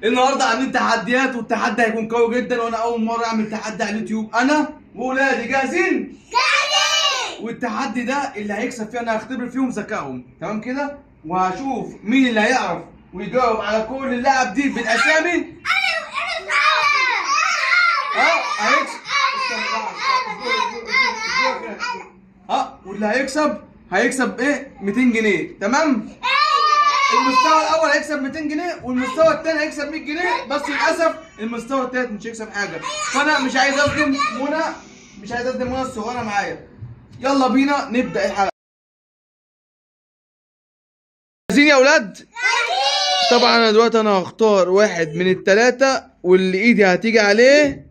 النهارده عاملين تحديات، والتحدي هيكون قوي جدا، وانا اول مره اعمل تحدي على اليوتيوب. انا وولادي جاهزين؟ جاهزين. والتحدي ده اللي هيكسب فيه انا هختبر فيهم ذكائهم، تمام كده؟ وهشوف مين اللي هيعرف ويجاوب على كل اللاعب دي بالاسامي. هيكسب. واللي هيكسب ايه؟ 200 جنيه، تمام؟ المستوى الاول هيكسب 200 جنيه، والمستوى الثاني هيكسب 100 جنيه، بس للاسف المستوى الثالث مش هيكسب حاجه. فانا مش عايز اصدم منى الصغيره معايا. يلا بينا نبدا الحلقه. جاهزين يا اولاد؟ طبعا انا دلوقتي هختار واحد من الثلاثه، واللي ايدي هتيجي عليه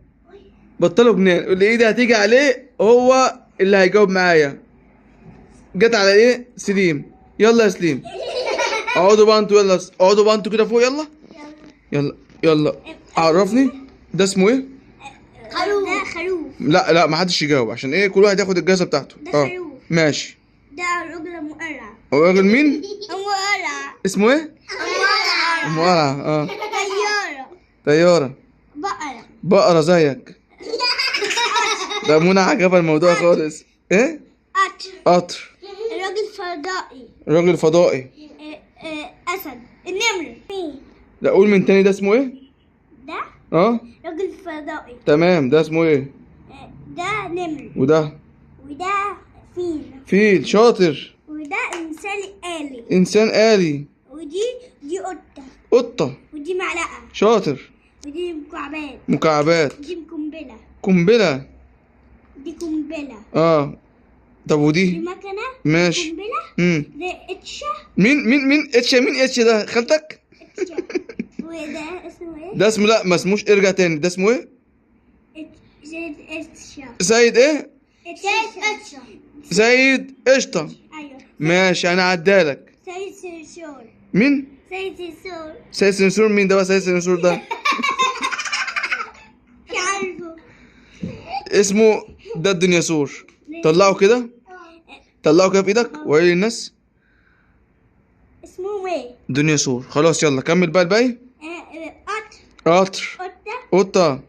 بطلوا جنان، واللي ايدي هتيجي عليه هو اللي هيجاوب معايا. جت على ايه؟ سليم. يلا يا سليم، اقعدوا بقى انتوا، يلا اقعدوا بقى انتوا كده فوق. يلا يلا عرفني ده اسمه ايه؟ خروف. لا ما حدش يجاوب، عشان ايه؟ كل واحد ياخد الجائزه بتاعته. ده خروف. ماشي. ده راجل مقرع. هو راجل مين؟ مقرع. اسمه ايه؟ مقرع. طياره. بقره زيك. ده منى عجبها الموضوع خالص. ايه؟ قطر. راجل فضائي. اسد. النمر. لا قول من تاني، ده اسمه ايه؟ ده راجل فضائي. تمام، ده اسمه ايه؟ ده نمر. وده فيل شاطر. وده انسان انسان آلي. ودي قطة. ودي معلقة. شاطر. ودي مكعبات. دي قنبلة. دي قنبلة. طب ودي؟ دي مكنة. ماشي. قنبلة. ده اتشا. مين اتش ده؟ خالتك؟ وده اسمه ايه؟ ده اسمه، لا ما اسموش، ارجع تاني. ده اسمه ايه؟ سيد اتشا. سيد ايه؟ سيد سيد اتشا. قشطة. ايوه. ماشي، انا عدالك. سيد سنسور. مين؟ سيد سنسور. مين ده بقى سيد سنسور ده؟ مش عارفه. اسمه ده الديناصور. طلعه كده في ايدك وقولي للناس. اسمه ايه؟ ديناصور. خلاص يلا كمل بقى الباقي. قطر. قطة.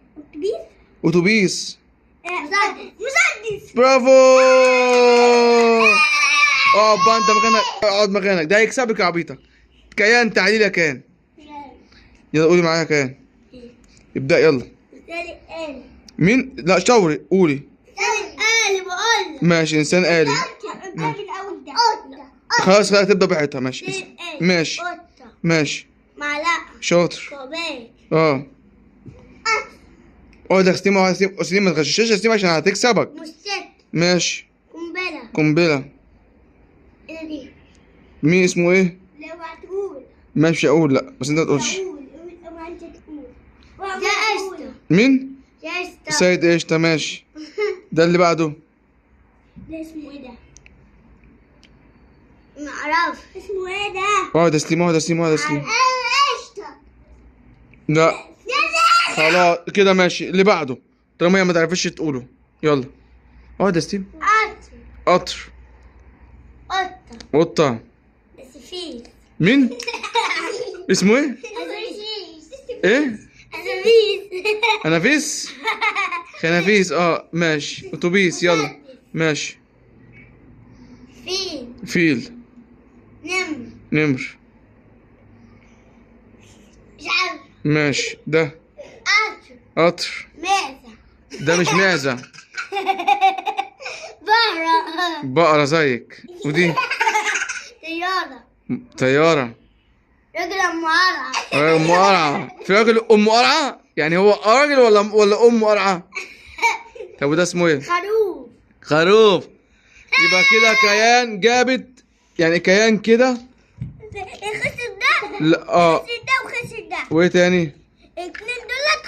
اتوبيس. مسدس. برافو. اقعد بقى انت مكانك، اقعد مكانك. ده هيكسبك يا عبيطة. كيان تحليل يا كيان. يلا قولي معايا كيان. ابدأ يلا. مين؟ لا شاوري، قولي. ماشي، انسان آلي. خلاص تبدأ براحتها. ماشي. معلقة. شاطر. كوباية. اقعد يا سليم، ما تغششش يا سليم عشان هتكسبك. ماشي. قنبلة. ايه دي؟ مين اسمه ايه؟ لو هتقول. ماشي اقول، لا بس انت ما تقولش. ده قشطة. مين؟ قشطة. سيد قشطة. ماشي. ده اللي بعده. ده اسمه ايه ده؟ معرفش اسمه ايه ده؟ اقعد يا سليم. قشطة. لا خلاص كده ماشي. اللي بعده طالما هي ما تعرفش تقوله. يلا اقعد يا سليم. قطر. قطة. بس فيل. مين؟ اسمه ايه؟ ايه؟ خنافيس. ماشي. اتوبيس. يلا ماشي. فيل. نمر. مش عارف. ماشي. ده قطر. ده مش معزة. بقرة زيك. ودي طيارة. راجل مقرع. أم قرعة. في راجل أم قرعة؟ يعني هو راجل ولا أم قرعة؟ طب وده اسمه إيه؟ خروف. يبقى كده كيان جابت، يعني كيان كده. خسر ده. لا خسر ده وخسر ده. وإيه تاني؟ اتنين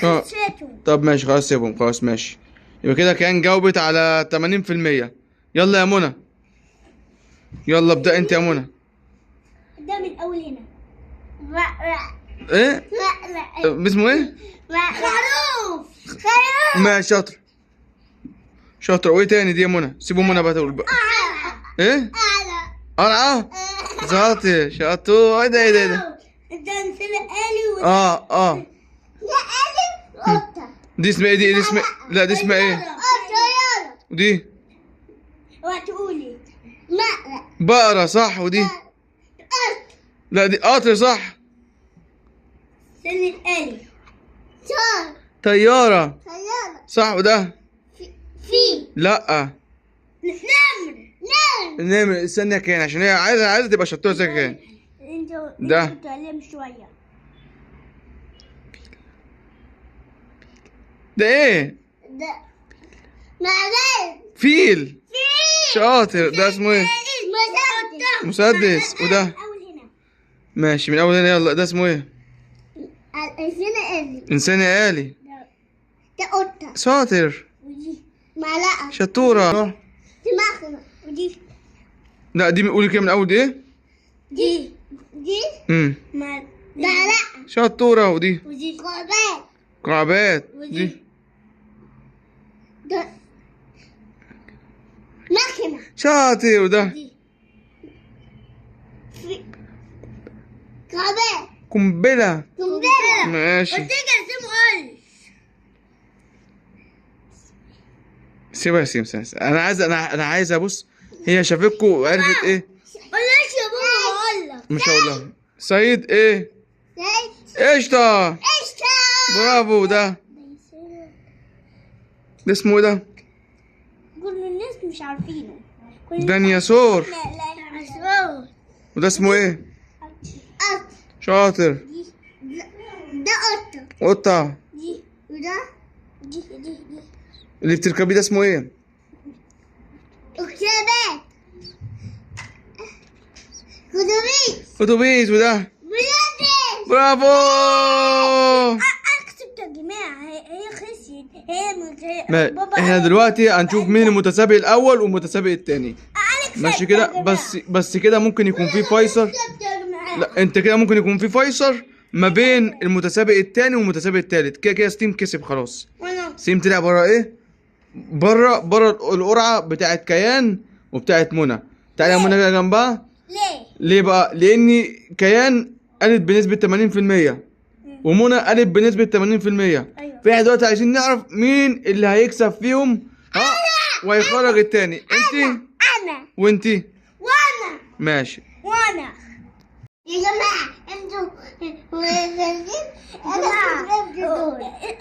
دولت خسرتهم. طب ماشي خلاص سيبهم. خلاص ماشي. يبقى كده كيان جاوبت على 80%. يلا يا منى. يلا ابدأ أنت يا منى. ده من أول هنا. إيه؟ اسمه إيه؟ خروف. ماشي. شاطر. وايه تاني دي يا منى؟ سيبوا منى بقى تقول بقى. ايه؟ قرعة. شاطر. ايه ده؟ ده انسان آلي اه لا آلي قطة. دي اسمها ايه؟ دي اسمها، لا دي اسمها ايه؟ طيارة. ودي وتقولي مقلق. بقرة صح، ودي لا دي قطر صح. سن الآلي شار. طيارة طيارة صح، وده في لا نمر. نعمل استنى يا كان عشان هي عايزة تبقى شطورة زي كان. ده. انتوا بتتعلم شوية. ده ايه؟ ده معلم. فيل شاطر. ده اسمه ايه؟ مسدس. وده أول هنا ماشي من اول هنا. يلا ده اسمه ايه؟ الإنسان آلي. انسان آلي. ده قطة. شاطر ودي معلقة. شطورة. دي مخنة. ودي لا دي قولي كده من اول. دي ايه؟ دي معلقة. شطورة. ودي ودي قربات. كعبات. ودي دي ده مكنة. شاطر. وده دي قربات. قنبلة. قنبلة. ماشي قلت لك اسمه قلش. سيبها سيب. انا عايز ابص. هي شافتكوا وعرفت ايه؟ قلش يا بابا بقول لك. ما شاء الله. سعيد ايه؟ زيت. قشطة. قشطة. برافو. ده اسمه ايه ده؟ كل الناس مش عارفينه. ديناصور. لا وده اسمه ايه؟ قط. شاطر. ده قطة. قطة. دي وده دي اللي بتركبيه ده اسمه ايه؟ أكتابات. كتابيس. اتوبيس. وده بلادس. برافو. أنا كسبت يا جماعة. هي خسيت. هي من ما احنا دلوقتي هنشوف مين المتسابق الاول والمتسابق الثاني. أنا كسبت ماشي يا كده. جماعة. بس كده ممكن يكون في فيصل. كسبت يا جماعة. لا انت كده ممكن يكون في فيصل ما بين المتسابق الثاني والمتسابق الثالث. كده ستيم كسب خلاص. وأنا ستيم طلع بره ايه؟ بره القرعه بتاعت كيان وبتاعت منى. تعالى يا منى كده جنبها. ليه بقى؟ لان كيان قالت بنسبه 80% ومنى قالت بنسبه 80%. أيوة. فاحنا دلوقتي عايزين نعرف مين اللي هيكسب فيهم وهيخرج التاني. انتي أنا وانتي. وأنا ماشي. وأنا يا جماعة انتوا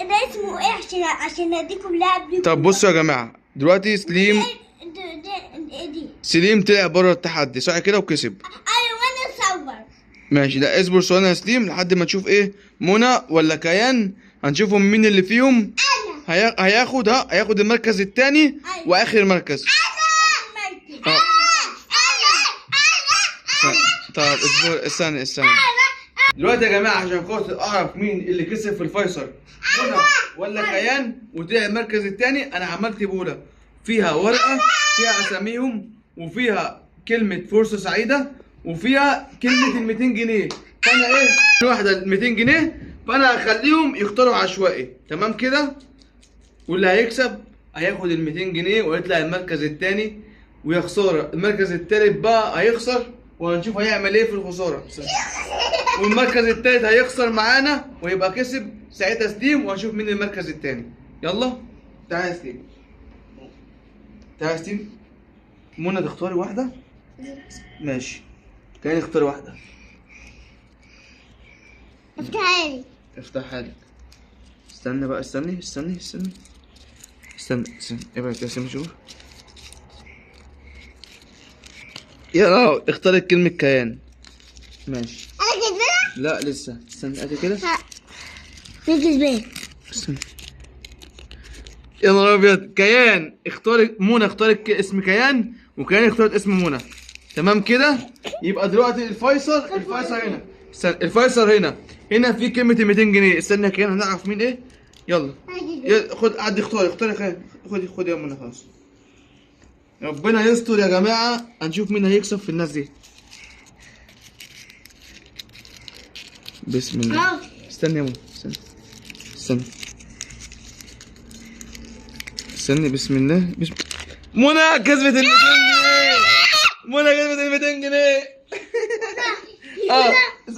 ده اسمه ايه عشان اديكم لعب ليكم. طب بصوا يا جماعه دلوقتي دي سليم طلع بره التحدي صح كده وكسب. ايوه وانا اصور. ماشي. لا اصبر ثواني يا سليم لحد ما نشوف ايه منى ولا كيان. هنشوفهم مين اللي فيهم هياخد المركز الثاني واخر مركز. طب اصبر استنى. دلوقتي يا جماعه عشان خاطر اعرف مين اللي كسب في الفيصل منى ولا كيان وطلع المركز الثاني، انا عملت بوله فيها ورقه فيها اساميهم وفيها كلمه فرصه سعيده وفيها كلمه ال 200 جنيه. فانا ايه كل واحده 200 جنيه فانا هخليهم يختاروا عشوائي. تمام كده. واللي هيكسب هياخد ال 200 جنيه ويطلع المركز الثاني. ويا خساره المركز الثالث بقى هيخسر وهنشوف هيعمل ايه في الخساره. والمركز الثالث هيخسر معانا ويبقى كسب ساعتها ستيم وهنشوف مين المركز الثاني. يلا تعالى يا ستيم. تعالى يا ستيم. منى تختاري واحده. ماشي. كان اختاري واحده. افتحها لي. افتحها لك. استنى بقى. استني. ابعد يا ستيم شوف. يلا اختاري كلمة كيان. ماشي. انا كسبانة؟ لا لسه. استنى ادي كده. مين كسبان؟ استنى. يا نهار ابيض. كيان اختاري منى اختارت اسم كيان وكيان اختارت اسم منى. تمام كده. يبقى دلوقتي الفيصل هنا. استنى الفيصل هنا في كلمة ال 200 جنيه. استنى يا كيان هنعرف مين ايه. يلا خد عدي اختاري يا كيان. خدي يا منى خلاص. ربنا يستر يا جماعة. هنشوف مين هيكسب في الناس دي. بسم الله. استني يا منى. استني. بسم الله. منى كسبت ال 200 جنيه. منى كسبت ال 200 جنيه.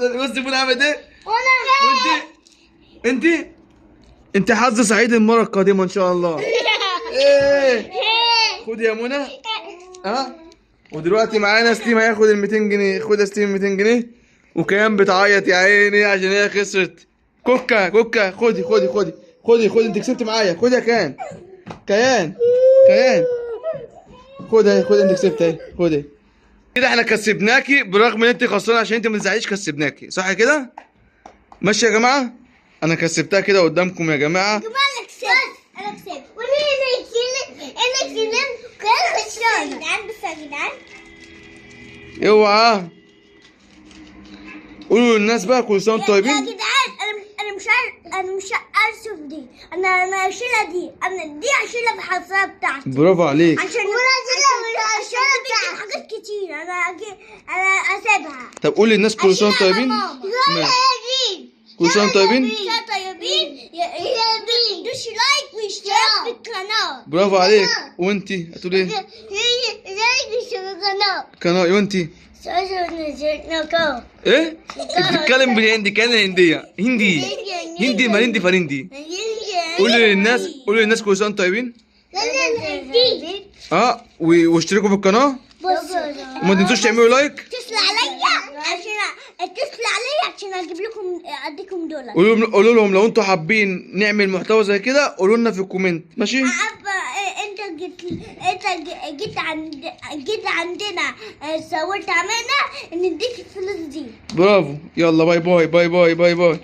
بص منى عملت ايه؟ وانا انت حظ سعيد المره القادمه ان شاء الله. ايه خد يا منى. ها ودلوقتي معانا ستيم هياخد ال 200 جنيه. خد يا ستيم 200 جنيه. وكيان بتعيط يا عيني عشان هي خسرت. كوكا خدي انت كسبت معايا. خد يا كيان خد انت كسبت اهي. خد كده احنا كسبناكي برغم ان انت خسرانه عشان انت ما تزعليش. كسبناكي صح كده؟ ماشي يا جماعه. انا كسبتها كده قدامكم يا جماعه. انا كسبت وانا كسبت كان خسران. بس يا جدعان اوعى قولوا للناس بقى كل سنه وانتم يا طيبين. جدعان انا مش ارسم دي. انا اشيلها دي. انا دي اشيلها في الحصاله بتاعتي برافو عليك. عشان عشان حاجات كتير. انا اسيبها. طب قول للناس كل سنه وانتم طيبين. ماشي. كل سنه وانتم طيبين. دوش لايك واشتراك في القناه. برافو عليك. وانتي هتقول ايه؟ قناه. وانتي ايه؟ بتتكلم بالهندي كان هنديه. هندي ما هندي فرندي. قولوا للناس كل سنه وانتم طيبين. واشتركوا في القناه وما تنسوش تعملوا لايك. اتصل عليا عشان اجيب لكم اديكم دولار. قولوا لهم لو انتوا حابين نعمل محتوى زي كده قولوا لنا في الكومنت. ماشي. انت جيت عندنا صورت عملنا نديك الفلوس دي. برافو. يلا باي باي.